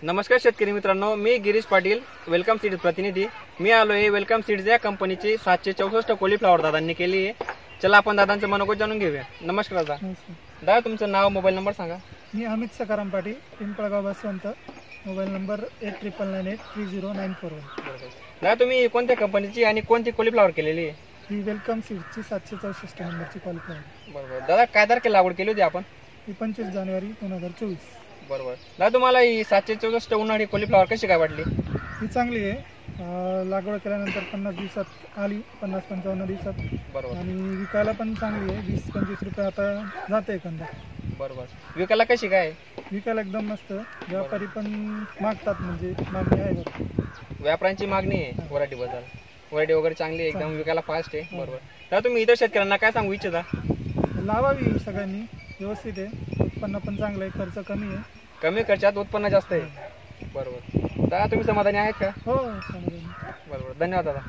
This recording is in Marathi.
नमस्कार शेतकरी मित्रांनो, मी गिरीश पाटील, वेलकम सीड्स प्रतिनिधी। मी आलो आहे वेलकम सीड्स या कंपनीची 764 कॉलीफ्लॉवर दादांनी केली आहे। चला आपण दादांचं मनोगत जाणून घेऊया। नमस्कार दादा। दादा तुमचं नाव, मोबाईल नंबर सांगा। मी अमित सकाराम पाटील, पिंपळगाव बसवंत, मोबाईल नंबर 8998309441। दादा तुम्ही कोणत्या कंपनीची आणि कोणती कॉलीफ्लॉवर केलेली आहे? ही वेलकम सीड्सची 764 नंबरची कॉलीफ्लॉवर। बरोबर दादा, काय तारखेला लागवड केली होती आपण? ही 25 जानेवारी 2024। बरोबर दादा, तुम्हाला ही 764 उन्हाळी कॉलीफ्लॉवर कशी काय वाटली? ही चांगली आहे। लागवड केल्यानंतर 50 दिवसात आली, 50-55 दिवसात। बरोबर। आणि विकायला पण चांगली आहे, 20-25 रुपये आता जाते एखादा। बरोबर। विकायला कशी काय? विकायला एकदम मस्त, व्यापारी पण मागतात, म्हणजे मागणी आहे बरं। व्यापाऱ्यांची मागणी आहे व्हरायटी बद्दल, व्हरायटी वगैरे चांगली आहे, एकदम विकायला फास्ट आहे। बरोबर दादा, तुम्ही इतर शेतकऱ्यांना काय सांगू इच्छिता? लावावी सगळ्यांनी, व्यवस्थित आहे, उत्पन्न पण चांगलं आहे, खर्च कमी आहे, कमी खर्चात उत्पन्न जास्त आहे। बरोबर दादा, तुम्ही समाधानी आहेत का? हो समाधानी। बरोबर, धन्यवाद दादा।